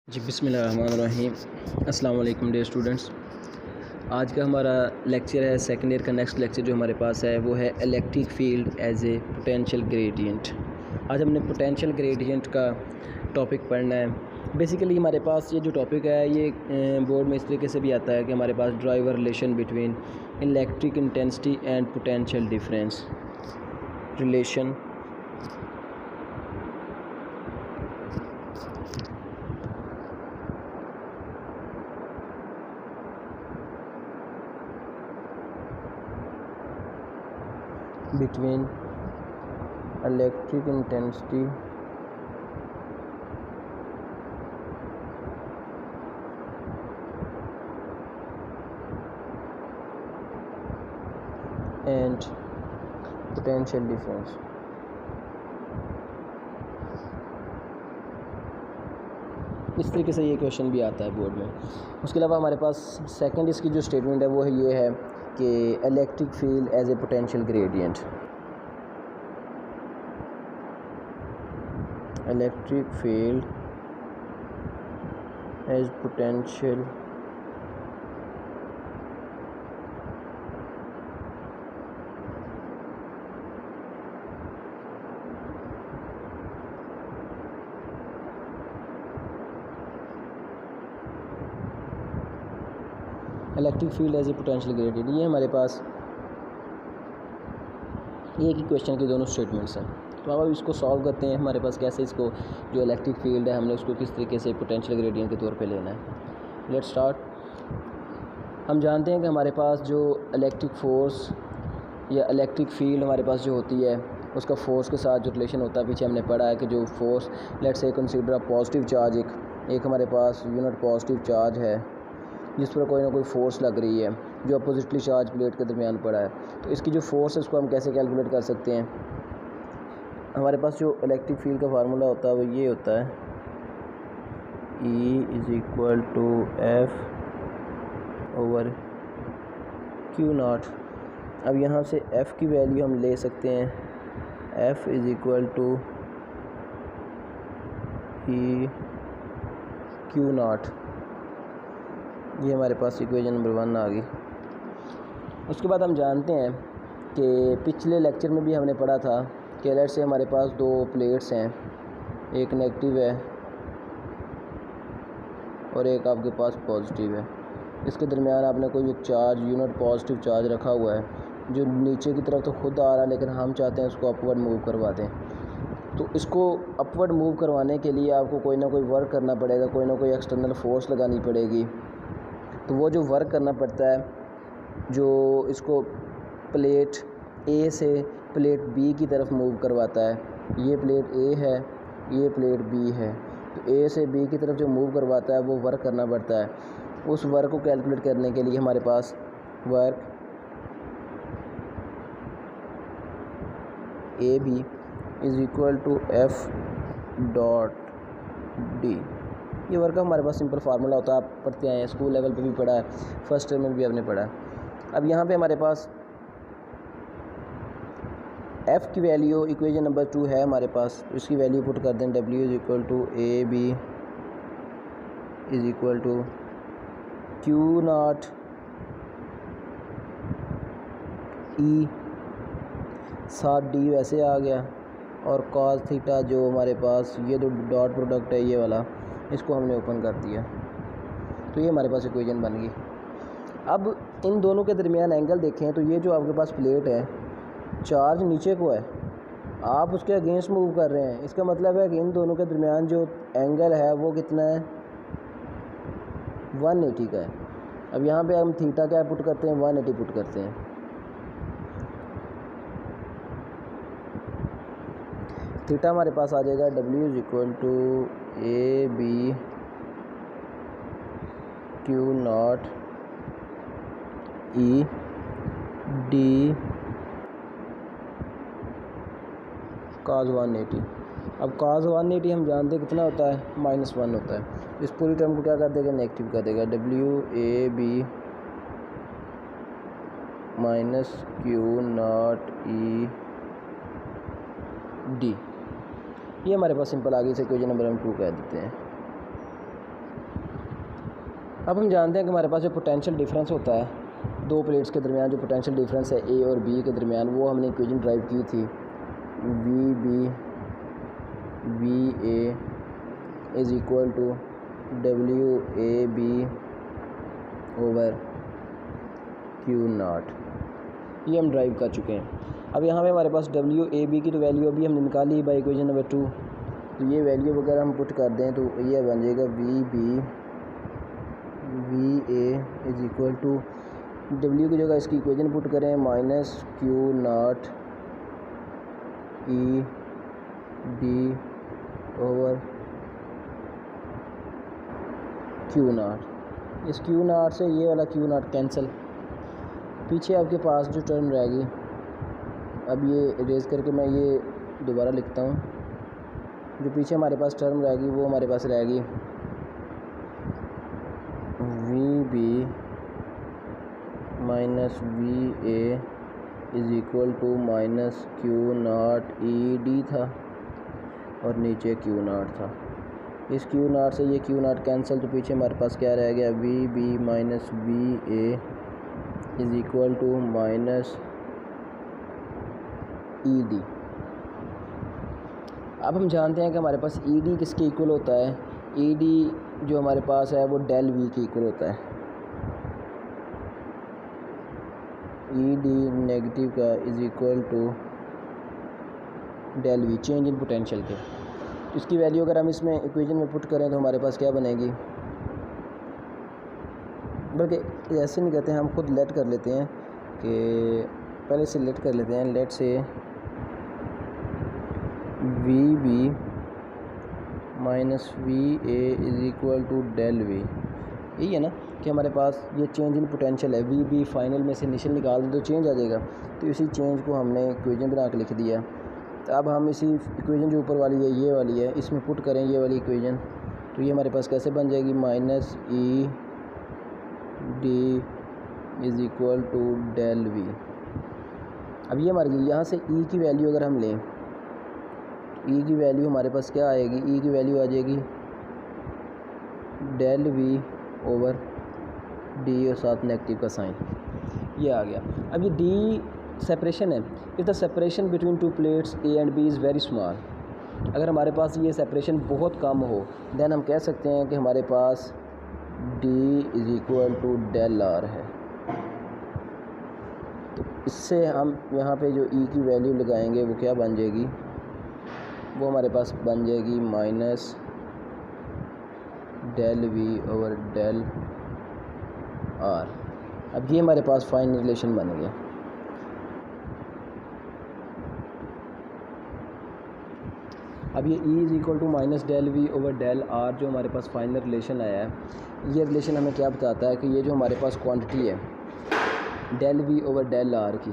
जी बिस्मिल्लाहिर्रहमानिर्रहीम। अस्सलाम वालेकुम डियर स्टूडेंट्स। आज का हमारा लेक्चर है सेकंड ईयर का। नेक्स्ट लेक्चर जो हमारे पास है वो है electric field as a potential gradient. आज हमने पोटेंशियल ग्रेडियंट का टॉपिक पढ़ना है। बेसिकली हमारे पास ये जो टॉपिक है ये बोर्ड में इस तरीके से भी आता है कि हमारे पास driver relation between electric intensity and potential difference relation between electric intensity and potential difference। इस तरीके से ये क्वेश्चन भी आता है बोर्ड में। उसके अलावा हमारे पास सेकंड इसकी जो स्टेटमेंट है वो है ये है कि electric field as a potential gradient. Electric field as potential electric field as a potential gradient. ये हमारे पास एक ही क्वेश्चन के दोनों स्टेटमेंट्स हैं। तो अब इसको सॉल्व करते हैं। हमारे पास कैसे इसको जो इलेक्ट्रिक फील्ड है हमने उसको किस तरीके से पोटेंशियल ग्रेडियंट के तौर पे लेना है। Let's start. हम जानते हैं कि हमारे पास जो इलेक्ट्रिक फोर्स या इलेक्ट्रिक फील्ड हमारे पास जो होती है उसका फोर्स के साथ जो रिलेशन होता है, पीछे हमने पढ़ा है कि जो force let's say consider a positive charge, एक हमारे पास यूनिट पॉजिटिव चार्ज है जिस पर कोई ना कोई फोर्स लग रही है जो अपोजिटली चार्ज प्लेट के दरमियान पड़ा है। तो इसकी जो फोर्स है उसको हम कैसे कैलकुलेट कर सकते हैं। हमारे पास जो इलेक्ट्रिक फील्ड का फार्मूला होता है वो ये होता है E is equal to F over q naught. अब यहाँ से F की वैल्यू हम ले सकते हैं। F is equal to E q naught. ये हमारे पास इक्वेशन नंबर 1 आ गई। उसके बाद हम जानते हैं कि पिछले लेक्चर में भी हमने पढ़ा था कि लेट से हमारे पास दो प्लेट्स हैं, एक नेगेटिव है और एक आपके पास पॉजिटिव है। इसके दरमियान आपने कोई एक चार्ज यूनिट पॉजिटिव चार्ज रखा हुआ है जो नीचे की तरफ तो खुद आ रहा है, लेकिन हम चाहते हैं उसको अपवर्ड मूव करवा दें। तो इसको अपवर्ड मूव करवाने के लिए आपको कोई ना कोई वर्क करना पड़ेगा, कोई ना कोई एक्सटर्नल फोर्स लगानी पड़ेगी। तो वो जो वर्क करना पड़ता है जो इसको प्लेट ए से प्लेट बी की तरफ मूव करवाता है, ये प्लेट ए है, ये प्लेट बी है, तो ए से बी की तरफ जो मूव करवाता है वो वर्क करना पड़ता है। उस वर्क को कैलकुलेट करने के लिए हमारे पास work A B is equal to F dot D. ये वर्क का हमारे पास सिंपल फार्मूला होता है, आप पढ़ते आए हैं, स्कूल लेवल पे भी पढ़ा है, फर्स्ट टर्म में भी आपने पढ़ा है। अब यहाँ पे हमारे पास F की वैल्यू इक्वेशन नंबर 2 है हमारे पास, इसकी वैल्यू पुट कर दें। W is equal to A B is equal to Q naught E, साथ डी वैसे आ गया और कॉस थीटा जो हमारे पास ये जो डॉट प्रोडक्ट है ये वाला, इसको हमने ओपन कर दिया। तो ये हमारे पास इक्वेशन बन गई। अब इन दोनों के दरमियान एंगल देखें तो ये जो आपके पास प्लेट है, चार्ज नीचे को है, आप उसके अगेंस्ट मूव कर रहे हैं। इसका मतलब है कि इन दोनों के दरमियान जो एंगल है वो कितना है, 180 का है। अब यहाँ पे हम थीटा क्या पुट करते हैं, 180 पुट करते हैं। थीटा हमारे पास आ जाएगा W is equal to A B q naught E d cos 180। अब cos 180 हम जानते हैं कितना होता है, -1 होता है। इस पूरी टर्म को क्या कर देगा, नेगेटिव कर देगा। W A B minus q naught E d. ये हमारे पास सिंपल आ गई, इसे इक्वेशन नंबर हम 2 कह देते हैं। अब हम जानते हैं कि हमारे पास जो पोटेंशियल डिफरेंस होता है दो प्लेट्स के दरमियान, जो पोटेंशियल डिफरेंस है ए और बी के दरमियान, वो हमने इक्वेशन ड्राइव की थी V A is equal to W A B over q naught. ये हम ड्राइव कर चुके हैं। अब यहाँ पे हमारे पास डब्ल्यू ए बी की तो वैल्यू अभी हमने निकाली बाई इक्वेशन नंबर 2। तो ये वैल्यू वगैरह हम पुट कर दें तो ये बन जाएगा V A is equal to W की जगह इसकी इक्वेशन पुट करें minus q naught E d over q naught. इस क्यू नॉट से ये वाला क्यू नॉट कैंसिल, पीछे आपके पास जो टर्म रहेगी, अब ये इरेज करके मैं ये दोबारा लिखता हूँ, जो पीछे हमारे पास टर्म रहेगी वो हमारे पास रहेगी V B minus V A is equal to minus q naught E d था और नीचे क्यू नॉट था। इस क्यू नॉट से ये क्यू नॉट कैंसिल, तो पीछे हमारे पास क्या रह गया V B minus V A is equal to minus E d. अब हम जानते हैं कि हमारे पास ई डी किसके इक्वल होता है। ई डी जो हमारे पास है वो डेल वी के इक्वल होता है। ई डी नेगेटिव का is equal to del V, change in potential के। इसकी वैल्यू अगर हम इसमें इक्वेशन में पुट करें तो हमारे पास क्या बनेगी, बल्कि ऐसे नहीं कहते हैं, हम खुद लेट कर लेते हैं कि पहले से लेट कर लेते हैं। Let say V B minus V A is equal to del V. यही है ना कि हमारे पास ये चेंज इन पोटेंशियल है। वी बी फाइनल में से इनिशियल निकाल दें तो चेंज आ जाएगा, तो इसी चेंज को हमने इक्वेशन बना के लिख दिया। तो अब हम इसी इक्वेशन जो ऊपर वाली है ये वाली है, इसमें पुट करें ये वाली इक्वेशन, तो ये हमारे पास कैसे बन जाएगी minus E D is equal to del V. अब ये हमारे यहाँ से ई की वैल्यू अगर हम लें, ई की वैल्यू हमारे पास क्या आएगी, ई की वैल्यू आ जाएगी डेल वी ओवर डी और साथ नेगेटिव का साइन, ये आ गया। अब ये डी सेपरेशन है। If the separation between two plates A and B is very small, अगर हमारे पास ये सेपरेशन बहुत कम हो देन हम कह सकते हैं कि हमारे पास D is equal to del R है। तो इससे हम यहाँ पे जो ई की वैल्यू लगाएंगे वो क्या बन जाएगी, वो हमारे पास बन जाएगी minus del V over del R. अब ये हमारे पास फाइनल रिलेशन बन गया। अब ये E is equal to minus del V over del R जो हमारे पास फाइनल रिलेशन आया है, ये रिलेशन हमें क्या बताता है कि ये जो हमारे पास क्वांटिटी है del V over del R की,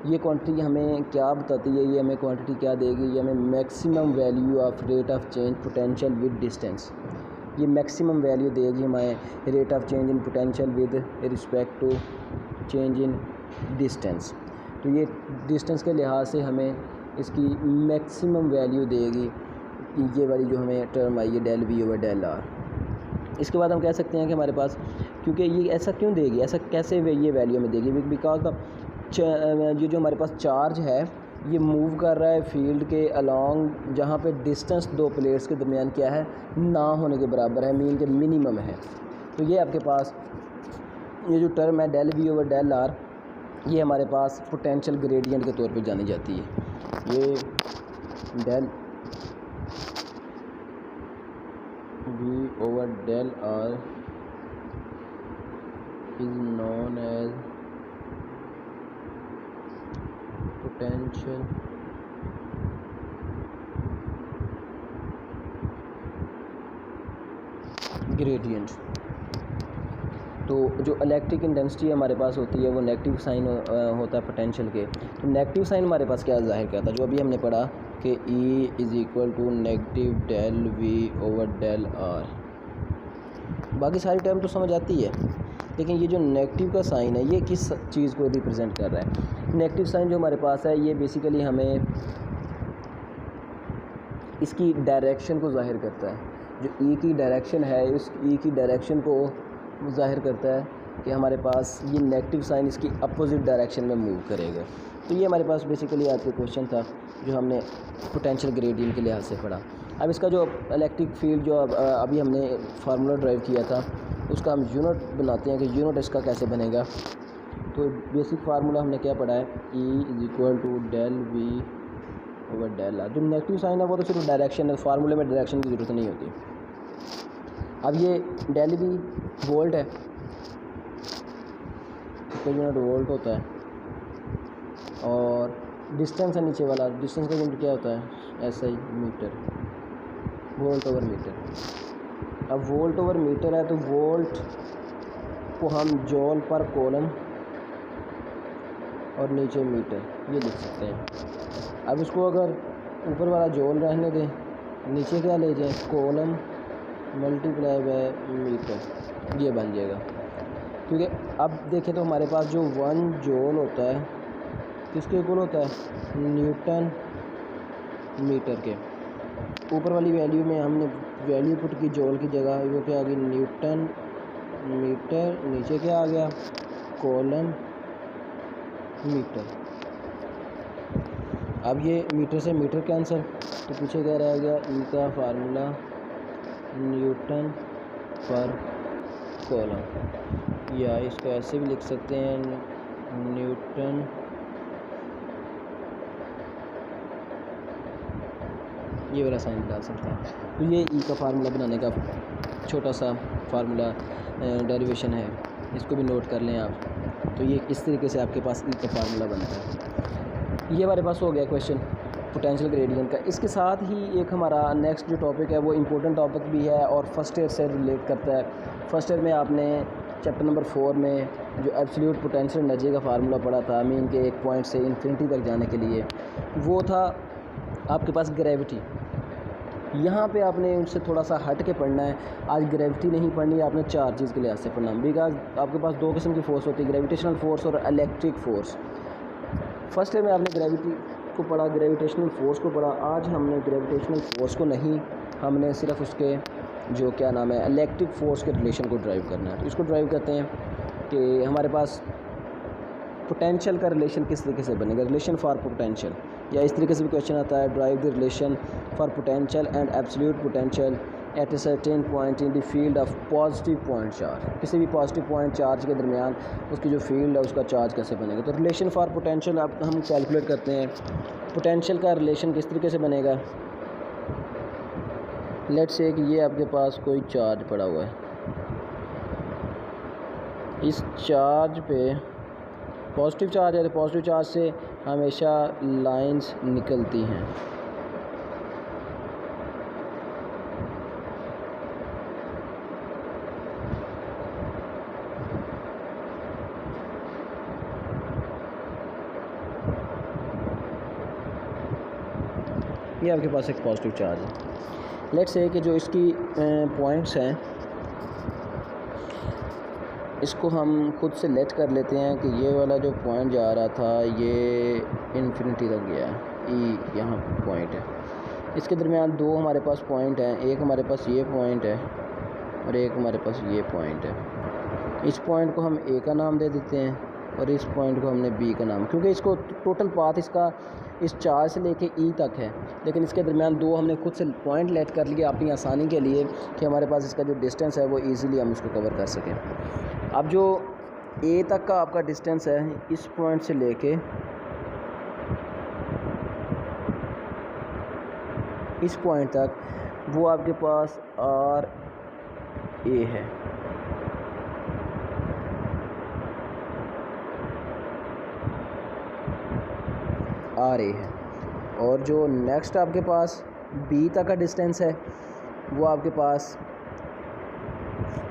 ये क्वांटिटी हमें क्या बताती है, ये हमें क्वांटिटी क्या देगी, ये हमें maximum value of rate of change potential with distance, ये मैक्सिमम वैल्यू देगी हमें rate of change in potential with respect to change in distance. तो ये डिस्टेंस के लिहाज से हमें इसकी मैक्सिमम वैल्यू देगी, ये वाली जो हमें टर्म आई है del V over del R. इसके बाद हम कह सकते हैं कि हमारे पास, क्योंकि ये ऐसा क्यों देगी, ऐसा कैसे ये वैल्यू हमें देगी, बिकॉज ये जो हमारे पास चार्ज है ये मूव कर रहा है फील्ड के अलॉन्ग, जहाँ पे डिस्टेंस दो प्लेट्स के दरमियान क्या है, ना होने के बराबर है, मीन के मिनिमम है। तो ये आपके पास ये जो टर्म है del V over del R, ये हमारे पास पोटेंशियल ग्रेडियंट के तौर पे जानी जाती है। ये del V over del R is known as potential gradient. तो जो इलेक्ट्रिक इंटेंसिटी हमारे पास होती है वो नेगेटिव साइन होता है पोटेंशियल के। तो नेगेटिव साइन हमारे पास क्या जाहिर करता है, जो अभी हमने पढ़ा कि E is equal to negative del V over del R. बाकी सारी टर्म तो समझ आती है, लेकिन ये जो नेगेटिव का साइन है ये किस चीज़ को रिप्रेजेंट कर रहा है। नेगेटिव साइन जो हमारे पास है ये बेसिकली हमें इसकी डायरेक्शन को जाहिर करता है। जो E की डायरेक्शन है, इस E की डायरेक्शन को ज़ाहिर करता है कि हमारे पास ये नेगेटिव साइन इसकी अपोजिट डायरेक्शन में मूव करेगा। तो ये हमारे पास बेसिकली आपके क्वेश्चन था जो हमने पोटेंशियल ग्रेडियंट के लिहाज से पढ़ा। अब इसका जो इलेक्ट्रिक फील्ड जो अभी हमने फार्मूला ड्राइव किया था उसका हम यूनिट बनाते हैं कि यूनिट इसका कैसे बनेगा। तो बेसिक फार्मूला हमने क्या पढ़ा है, E=del V/del r। जो नेगेटिव साइन है वो तो सिर्फ डायरेक्शन है, फार्मूले में डायरेक्शन की ज़रूरत नहीं होती। अब ये del V वोल्ट है, इसका यूनिट वोल्ट होता है, और डिस्टेंस है नीचे वाला, डिस्टेंस का यूनिट क्या होता है, SI metre, volt over metre. अब वोल्ट ओवर मीटर है तो वोल्ट को हम जॉल पर कॉलम और नीचे मीटर ये लिख सकते हैं। अब इसको अगर ऊपर वाला जॉल रहने दें, नीचे क्या ले जाएं, कॉलम मल्टीप्लाई बाय मीटर, ये बन जाएगा। क्योंकि अब देखें तो हमारे पास जो 1 जॉल होता है किसके इक्वल होता है, न्यूटन मीटर के। ऊपर वाली वैल्यू में हमने वैल्यू पुट की जॉल की जगह, वो क्या आ गई, न्यूटन मीटर, नीचे क्या आ गया, कॉलम मीटर। अब ये मीटर से मीटर कैंसिल, तो पीछे क्या रह गया, ई का फार्मूला न्यूटन पर कॉलम, या इसको ऐसे भी लिख सकते हैं न्यूटन ये वाला साइन डाल सकते हैं। तो ये ई का फार्मूला बनाने का छोटा सा फार्मूला डेरिवेशन है, इसको भी नोट कर लें आप। तो ये इस तरीके से आपके पास ई का फार्मूला बनता है। ये हमारे पास हो गया क्वेश्चन पोटेंशियल ग्रेडियंट का। इसके साथ ही एक हमारा नेक्स्ट जो टॉपिक है वो इम्पोर्टेंट टॉपिक भी है और फर्स्ट ईयर से रिलेट करता है। फर्स्ट ईयर में आपने चैप्टर नंबर 4 में जो एब्सोल्यूट पोटेंशियल एनर्जी का फार्मूला पढ़ा था मीन के एक पॉइंट से इन्फिनिटी तक जाने के लिए, वो था आपके पास ग्रेविटी। यहाँ पे आपने उनसे थोड़ा सा हट के पढ़ना है। आज ग्रेविटी नहीं पढ़नी है, आपने चार्जेस के लिहाज से पढ़ना है। बिकॉज आपके पास 2 किस्म की फ़ोर्स होती है, ग्रेविटेशनल फ़ोर्स और इलेक्ट्रिक फ़ोर्स। फर्स्ट ईयर में आपने ग्रेविटी को पढ़ा, ग्रेविटेशनल फ़ोर्स को पढ़ा। आज हमने ग्रेविटेशनल फ़ोर्स को नहीं, हमने सिर्फ उसके जो क्या नाम है इलेक्ट्रिक फ़ोर्स के रिलेशन को ड्राइव करना है। तो इसको ड्राइव करते हैं कि हमारे पास पोटेंशियल का रिलेशन किस तरीके से बनेगा, रिलेशन फॉर पोटेंशियल, या इस तरीके से भी क्वेश्चन आता है, drive the relation for potential and absolute potential at a certain point in the field of positive point charge. किसी भी पॉजिटिव पॉइंट चार्ज के दरमियान उसकी जो फील्ड है उसका चार्ज कैसे बनेगा। तो रिलेशन फॉर पोटेंशियल अब हम कैलकुलेट करते हैं। पोटेंशियल का रिलेशन किस तरीके से बनेगा, लेट्स से कि ये आपके पास कोई चार्ज पड़ा हुआ है, इस चार्ज पे पॉजिटिव चार्ज है तो पॉजिटिव चार्ज से हमेशा लाइंस निकलती हैं। ये आपके पास एक पॉजिटिव चार्ज है। लेट्स से कि जो इसकी पॉइंट्स हैं इसको हम खुद से लेट कर लेते हैं कि ये वाला जो पॉइंट जा रहा था ये इन्फिनिटी तक गया है, ई यहाँ पॉइंट है। इसके दरमियान 2 हमारे पास पॉइंट हैं, एक हमारे पास ये पॉइंट है और एक हमारे पास ये पॉइंट है। इस पॉइंट को हम ए का नाम दे देते हैं और इस पॉइंट को हमने बी का नाम, क्योंकि इसको टोटल पाथ इसका इस चार्ज से लेके ई तक है, लेकिन इसके दरमियान 2 हमने खुद से पॉइंट लेट कर लिए अपनी आसानी के लिए कि हमारे पास इसका जो डिस्टेंस है वो ईज़िली हम उसको कवर कर सकें। अब जो ए तक का आपका डिस्टेंस है इस पॉइंट से लेके इस पॉइंट तक, वो आपके पास आर ए है। आर ए है। और जो नेक्स्ट आपके पास बी तक का डिस्टेंस है वो आपके पास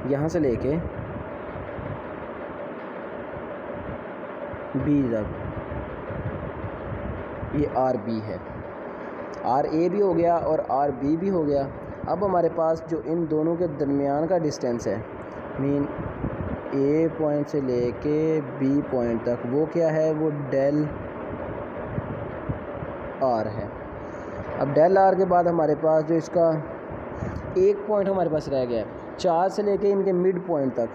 यहाँ से लेके बी तक ये आर बी है। आर ए भी हो गया और आर बी भी हो गया। अब हमारे पास जो इन दोनों के दरमियान का डिस्टेंस है मीन ए पॉइंट से लेके बी पॉइंट तक, वो क्या है, वो डेल आर है। अब डेल आर के बाद हमारे पास जो इसका एक पॉइंट हमारे पास रह गया है, 4 से लेके इनके मिड पॉइंट तक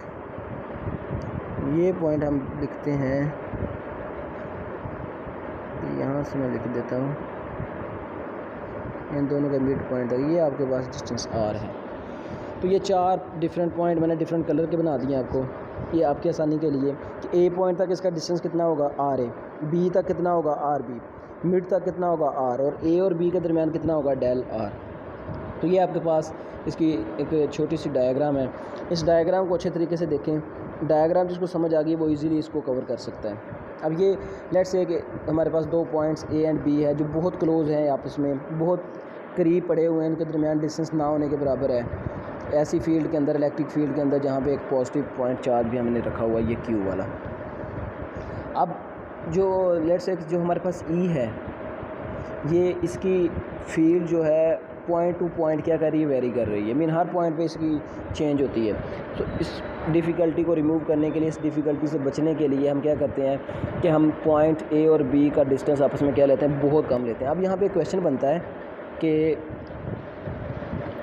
ये पॉइंट हम लिखते हैं, यहाँ से मैं लिख देता हूँ इन दोनों का मिड पॉइंट है, ये आपके पास डिस्टेंस आर है। तो ये 4 डिफरेंट पॉइंट मैंने डिफरेंट कलर के बना दिए आपको, ये आपकी आसानी के लिए कि ए पॉइंट तक इसका डिस्टेंस कितना होगा आर ए, बी तक कितना होगा आर बी, मिड तक कितना होगा आर, और ए और बी के दरमियान कितना होगा डेल आर। तो ये आपके पास इसकी एक छोटी सी डायग्राम है। इस डायग्राम को अच्छे तरीके से देखें, डायग्राम जिसको समझ आ गई वो इजीली इसको कवर कर सकता है। अब ये लेट्स से कि हमारे पास 2 पॉइंट्स ए एंड बी है जो बहुत क्लोज हैं, आपस में बहुत करीब पड़े हुए हैं, इनके दरमियान डिस्टेंस ना होने के बराबर है। ऐसी फील्ड के अंदर, इलेक्ट्रिक फील्ड के अंदर, जहाँ पे एक पॉजिटिव पॉइंट चार्ज भी हमने रखा हुआ है, ये क्यू वाला। अब जो लेट्स से जो हमारे पास ई है, ये इसकी फील्ड जो है पॉइंट टू पॉइंट क्या कर रही है, वेरी कर रही है, मीन हर पॉइंट पे इसकी चेंज होती है। तो इस डिफ़िकल्टी को रिमूव करने के लिए, इस डिफ़िकल्टी से बचने के लिए हम क्या करते हैं कि हम पॉइंट ए और बी का डिस्टेंस आपस में क्या लेते हैं, बहुत कम लेते हैं। अब यहाँ पे क्वेश्चन बनता है कि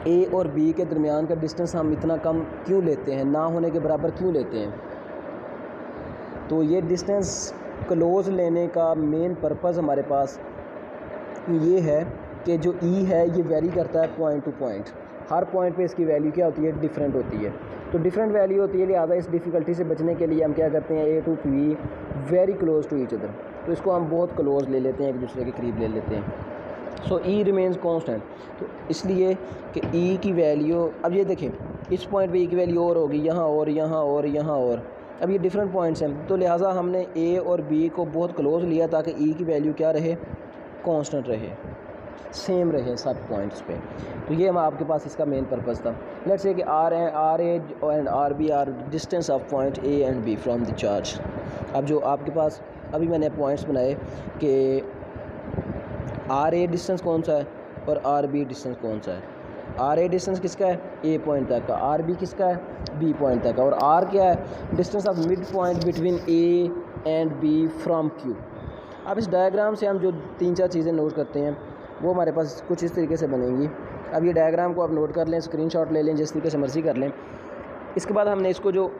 ए और बी के दरमियान का डिस्टेंस हम इतना कम क्यों लेते हैं, ना होने के बराबर क्यों लेते हैं। तो ये डिस्टेंस क्लोज लेने का मेन पर्पज़ हमारे पास ये है कि जो ई है ये वेरी करता है पॉइंट टू पॉइंट, हर पॉइंट पे इसकी वैल्यू क्या होती है, डिफरेंट होती है। तो डिफरेंट वैल्यू होती है, लिहाजा इस डिफ़िकल्टी से बचने के लिए हम क्या करते हैं, A to B very close to each other, तो इसको हम बहुत क्लोज ले लेते हैं, एक दूसरे के करीब ले लेते हैं। सो ई रिमेंस कांस्टेंट, तो इसलिए कि ई की वैल्यू, अब ये देखें इस पॉइंट पे ई की वैल्यू और होगी, यहाँ और यहाँ और यहाँ और, अब ये डिफरेंट पॉइंट्स हैं, तो लिहाजा हमने ए और बी को बहुत क्लोज लिया ताकि ई की वैल्यू क्या रहे, कांस्टेंट रहे, सेम रहे सब पॉइंट्स पे। तो ये हम आपके पास इसका मेन पर्पज़ था। लेट्स से कि R A and R B are distance of point A and B from the charge. अब जो आपके पास अभी मैंने पॉइंट्स बनाए कि आर ए डिस्टेंस कौन सा है और आर बी डिस्टेंस कौन सा है। आर ए डिस्टेंस किसका है, ए पॉइंट तक का, आर बी किसका है, बी पॉइंट तक का, और आर क्या है, distance of mid point between A and B from Q. अब इस डायग्राम से हम जो 3-4 चीज़ें नोट करते हैं वो हमारे पास कुछ इस तरीके से बनेंगी। अब ये डायग्राम को आप नोट कर लें, स्क्रीनशॉट ले लें, जिस तरीके से मर्ज़ी कर लें। इसके बाद हमने इसको जो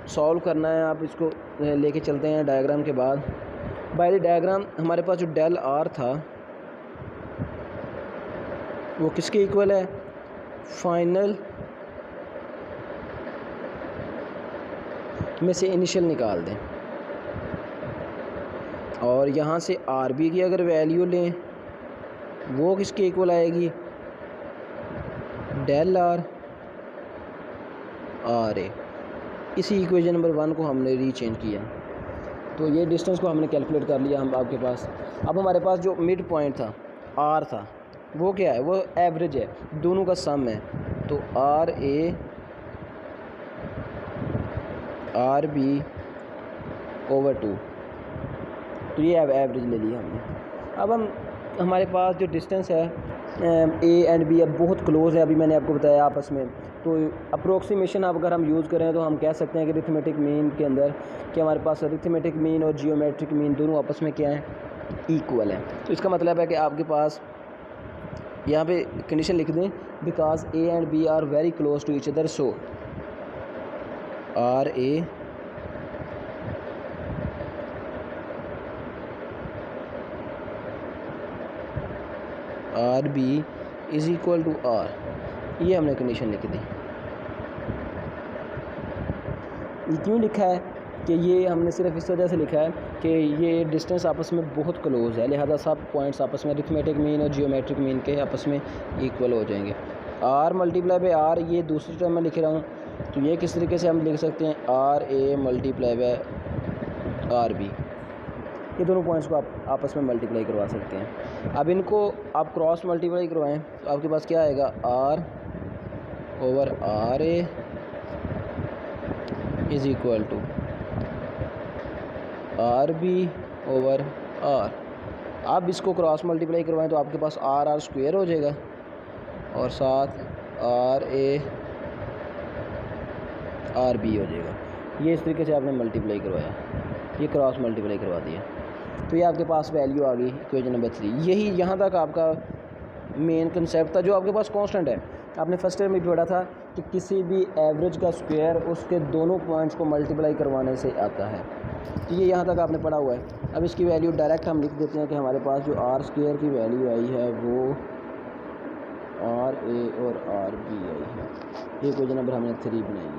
सॉल्व करना है, आप इसको लेके चलते हैं डायग्राम के बाद। बाय द डायग्राम हमारे पास जो डेल आर था वो किसके इक्वल है, फाइनल में से इनिशियल निकाल दें, और यहाँ से आर बी की अगर वैल्यू लें वो किसके इक्वल आएगी, डेल आर आर ए। इसी इक्वेशन नंबर 1 को हमने रीचेंज किया, तो ये डिस्टेंस को हमने कैलकुलेट कर लिया हम आपके पास। अब हमारे पास जो मिड पॉइंट था आर था वो क्या है, वो एवरेज है, दोनों का सम है, तो R A R B over 2, तो ये एवरेज ले लिया हमने। अब हम हमारे पास जो डिस्टेंस है ए एंड बी अब बहुत क्लोज है, अभी मैंने आपको बताया आपस में, तो अप्रोक्सीमेशन अब अगर हम यूज़ करें तो हम कह सकते हैं कि अरिथमेटिक मीन के अंदर कि हमारे पास अरिथमेटिक मीन और जियोमेट्रिक मीन दोनों आपस में क्या है, इक्वल है। तो इसका मतलब है कि आपके पास यहाँ पे कंडीशन लिख दें, because A and B are very close to each other, so R A R B is equal to R, ये हमने कंडीशन लिख दी। ये क्यों लिखा है कि ये हमने सिर्फ इस वजह से लिखा है कि ये डिस्टेंस आपस में बहुत क्लोज है, लिहाजा सब पॉइंट्स आपस में अरिथमेटिक मीन और जियोमेट्रिक मीन के आपस में इक्वल हो जाएंगे। आर मल्टीप्लाई बाय आर, ये दूसरी टर्म में लिख रहा हूँ, तो ये किस तरीके से हम लिख सकते हैं, R A multiply by R B, ये दोनों पॉइंट्स को आप आपस में मल्टीप्लाई करवा सकते हैं। अब इनको आप क्रॉस मल्टीप्लाई करवाएं तो आपके पास क्या आएगा, R over R A is equal to R B over R. आप इसको क्रॉस मल्टीप्लाई करवाएं तो आपके पास आर आर स्क्वायर हो जाएगा और साथ आर ए आर बी हो जाएगा। ये इस तरीके से आपने मल्टीप्लाई करवाया, ये क्रॉस मल्टीप्लाई करवा दिया, तो ये आपके पास वैल्यू आ गई इक्वेशन नंबर 3। यही यहाँ तक आपका मेन कंसेप्ट था जो आपके पास कांस्टेंट है। आपने फर्स्ट टाइम भी पढ़ा था कि किसी भी एवरेज का स्क्वायर उसके दोनों पॉइंट्स को मल्टीप्लाई करवाने से आता है। तो ये यहाँ तक आपने पढ़ा हुआ है। अब इसकी वैल्यू डायरेक्ट हम लिख देते हैं कि हमारे पास जो आर स्क्वायर की वैल्यू आई है वो आर ए और आर बी आई है। ये क्वेश्चन नंबर हमने 3 बनाई है।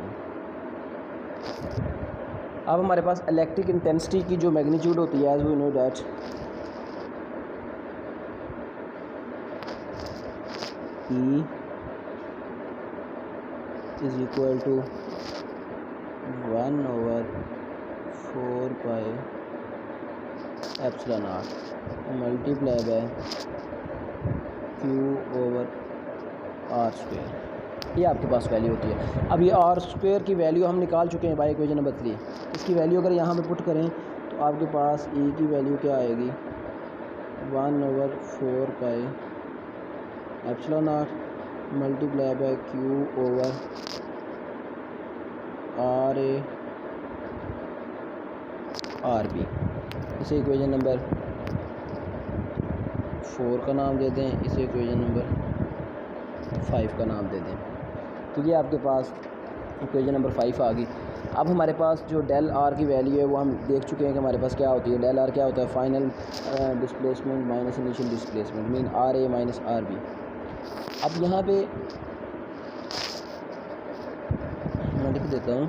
अब हमारे पास इलेक्ट्रिक इंटेंसिटी की जो मैग्नीट्यूड होती है, as we know that E is equal to 1/4 pi epsilon r multiply by q over r square. ये आपके पास वैल्यू होती है। अब ये आर स्क्वायर की वैल्यू हम निकाल चुके हैं बाय इक्वेशन नंबर 3। इसकी वैल्यू अगर यहाँ पे पुट करें तो आपके पास E की वैल्यू क्या आएगी, 1/4 pi epsilon R multiply by Q over R A R B. इसे इक्वेशन नंबर 4 का नाम दे दें, इसे इक्वेशन नंबर 5 का नाम दे दें। तो ये आपके पास इक्वेशन नंबर 5 आ गई। अब हमारे पास जो डेल आर की वैल्यू है वो हम देख चुके हैं कि हमारे पास क्या होती है। डेल आर क्या होता है, final displacement minus initial displacement, mean R A minus R B. अब यहाँ पे मैं लिख देता हूँ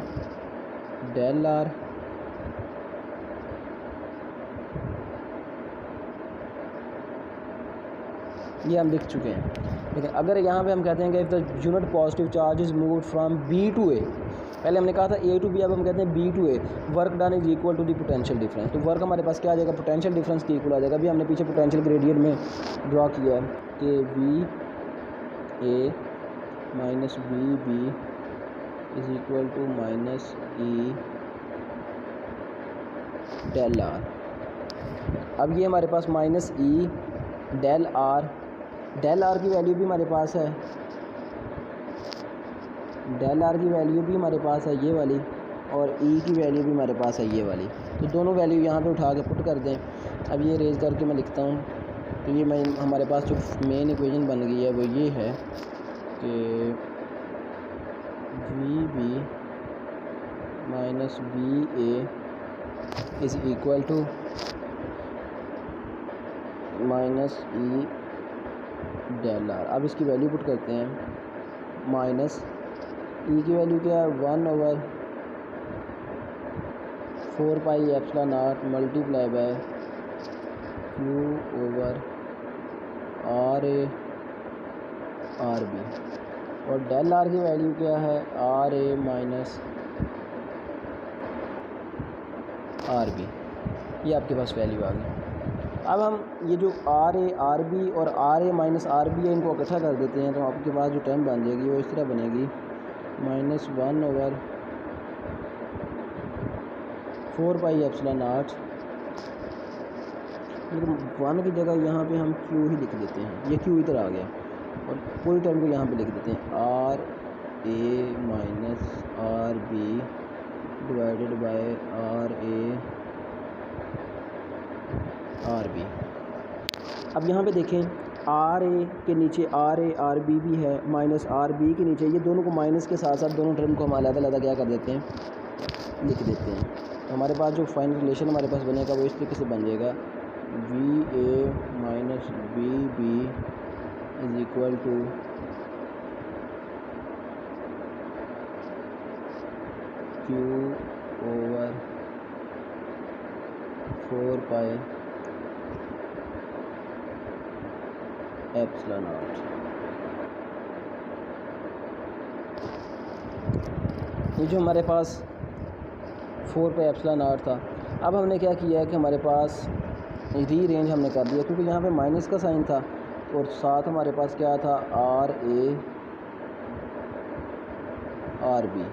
डेल आर ये हम लिख चुके हैं। लेकिन अगर यहाँ पे हम कहते हैं कि if the unit positive charge is moved from B to A, पहले हमने कहा था ए टू बी, अब हम कहते हैं B to A, work done is equal to the potential difference. तो वर्क हमारे पास क्या आ जाएगा, पोटेंशियल डिफरेंस के इक्वल आ जाएगा। अभी हमने पीछे पोटेंशियल ग्रेडियंट में ड्रॉ किया है कि V A minus V B is equal to minus E del R. अब ये हमारे पास माइनस ई डेल आर की वैल्यू भी हमारे पास है, डेल आर की वैल्यू भी हमारे पास है ये वाली, और ई की वैल्यू भी हमारे पास है ये वाली। तो दोनों वैल्यू यहाँ पे उठा के पुट कर दें। अब ये रेज करके मैं लिखता हूँ। तो ये मैं हमारे पास जो मेन इक्वेशन बन गई है वो ये है कि V B minus V A is equal to minus E del R. अब इसकी वैल्यू पुट करते हैं। माइनस ई की वैल्यू क्या है, 1/4 pi epsilon naught multiply by Q over R A R B, और डेल आर की वैल्यू क्या है, R A minus R B. ये आपके पास वैल्यू आ गई। अब हम ये जो आर ए आर बी और R A minus R B है इनको इकट्ठा कर देते हैं। तो आपके पास जो टर्म बन जाएगी वो इस तरह बनेगी, -1/4 पाई एप्सिलॉन नॉट, लेकिन 1 की जगह यहाँ पे हम क्यू ही लिख देते हैं। ये क्यू इधर आ गया और पूरी टर्म को यहाँ पे लिख देते हैं, R A minus R B divided by R A R B. अब यहाँ पे देखें, आर ए के नीचे आर ए आर बी भी है, माइनस आर बी के नीचे, ये दोनों को माइनस के साथ साथ दोनों टर्म को हम अलग क्या कर देते हैं, लिख देते हैं। तो हमारे पास जो फाइनल रिलेशन हमारे पास बनेगा वो इस तरीके से बन जाएगा, V A minus V B is equal to Q over 4 pi epsilon naught. ये जो हमारे पास 4 पाई एप्सिलॉन नॉट था, अब हमने क्या किया है कि हमारे पास रीअरेंज हमने कर दिया, क्योंकि यहाँ पे माइनस का साइन था और साथ हमारे पास क्या था, आर ए आर बी।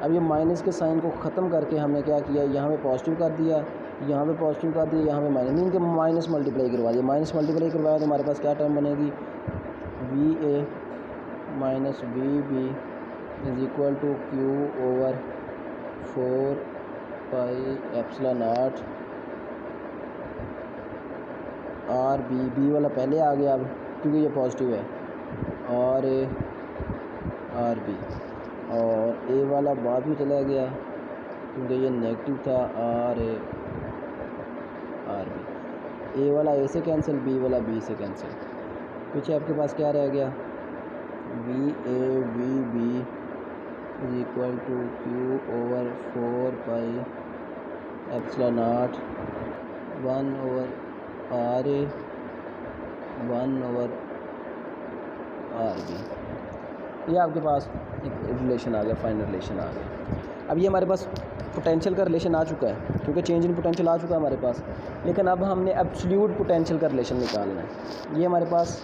अब ये माइनस के साइन को ख़त्म करके हमने क्या किया, यहाँ पे पॉजिटिव कर दिया, यहाँ पे पॉजिटिव कर दिया, यहाँ पे माइनस, मीन के माइनस मल्टीप्लाई करवा दिया। माइनस मल्टीप्लाई करवाया तो हमारे पास क्या टर्म बनेगी, V A minus V B is equal to Q over 4 pi epsilon naught R B, B वाला पहले आ गया अब क्योंकि ये पॉजिटिव है, आर ए आर बी, और ए वाला बाद में चला गया क्योंकि ये नेगेटिव था, R A R B. A वाला ए से कैंसिल, बी वाला बी से कैंसिल। पीछे आपके पास क्या रह गया, V A V B is equal to Q over 4 pi epsilon naught 1 over R A 1 over R B. ये आपके पास एक रिलेशन आ गया, फाइनल रिलेशन आ गया। अब ये हमारे पास पोटेंशियल का रिलेशन आ चुका है क्योंकि चेंज इन पोटेंशियल आ चुका है हमारे पास, लेकिन अब हमने एब्सोल्यूट पोटेंशियल का रिलेशन निकालना है। ये हमारे पास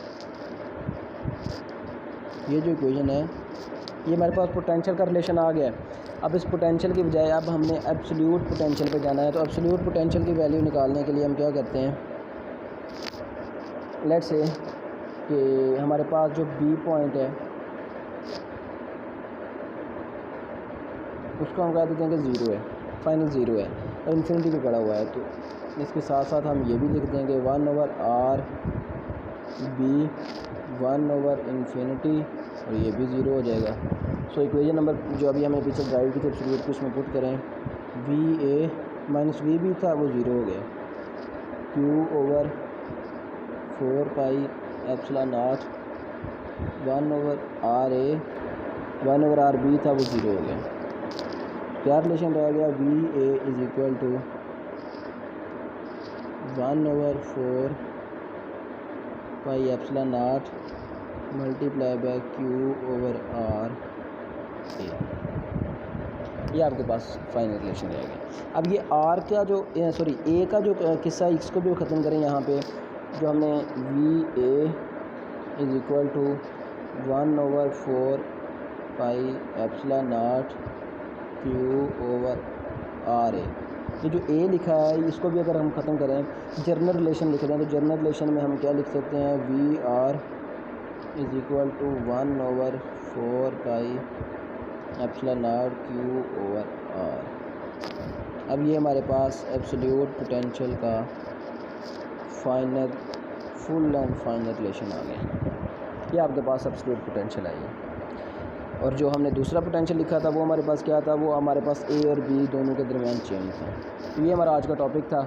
ये जो इक्वेशन है, ये हमारे पास पोटेंशियल का रिलेशन आ गया है। अब इस पोटेंशियल की बजाय अब हमने एब्सोल्यूट पोटेंशियल पे जाना है। तो एब्सोल्यूट पोटेंशियल की वैल्यू निकालने के लिए हम क्या करते हैं, लेट्स से कि हमारे पास जो बी पॉइंट है उसको हम कह देते हैं कि ज़ीरो है, फाइनल ज़ीरो है और इन्फिनिटी पे पड़ा हुआ है। तो इसके साथ साथ हम ये भी लिख देंगे 1 over R B 1 over infinity, और ये भी ज़ीरो हो जाएगा। सो इक्वेशन नंबर जो अभी हमें पीछे ड्राइव की थी एब्सोल्यूट को उसमें पुट करें, V A minus V B था वो ज़ीरो हो गया, Q over 4 pi epsilon naught 1 over R A 1 over R B था वो ज़ीरो हो गया। क्या रिलेशन रह गया, V A is equal to 1 over 4 pi epsilon naught multiply by Q over R A. ये आपके पास फाइनल रिलेशन रह गया। अब ये आर का जो सॉरी ए का जो किस्सा, इसको भी ख़त्म करें। यहाँ पे जो हमने V A is equal to 1 over 4 pi epsilon naught Q over R A, ये जो ए लिखा है इसको भी अगर हम ख़त्म करें, जर्नल रिलेशन लिख दें, तो जर्नल रिलेशन में हम क्या लिख सकते हैं, V R is equal to 1 over 4 pi epsilon naught Q over R. अब ये हमारे पास एब्सोल्यूट पोटेंशियल का final full and final relation आ गया। ये आपके पास एब्सोल्यूट पोटेंशियल आई है। और जो हमने दूसरा पोटेंशियल लिखा था वो हमारे पास क्या था, वो हमारे पास ए और बी दोनों के दरमियान चेंज था। तो ये हमारा आज का टॉपिक था।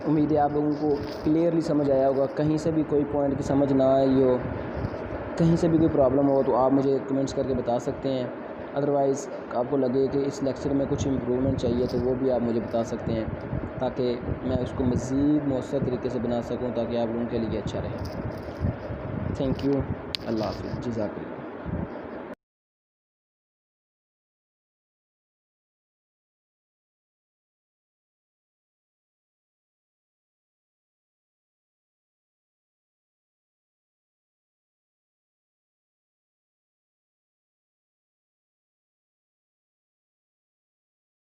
उम्मीद है आप लोगों को क्लियरली समझ आया होगा। कहीं से भी कोई पॉइंट की समझ ना आई हो, कहीं से भी कोई प्रॉब्लम हो, तो आप मुझे कमेंट्स करके बता सकते हैं। अदरवाइज़ आपको लगे कि इस लेक्चर में कुछ इम्प्रूवमेंट चाहिए तो वो भी आप मुझे बता सकते हैं, ताकि मैं उसको मज़ीद मौसर तरीके से बना सकूं, ताकि आप लोगों के लिए अच्छा रहे। Thank you. अल्लाह हाफ़िज़। जज़ाकल्लाह।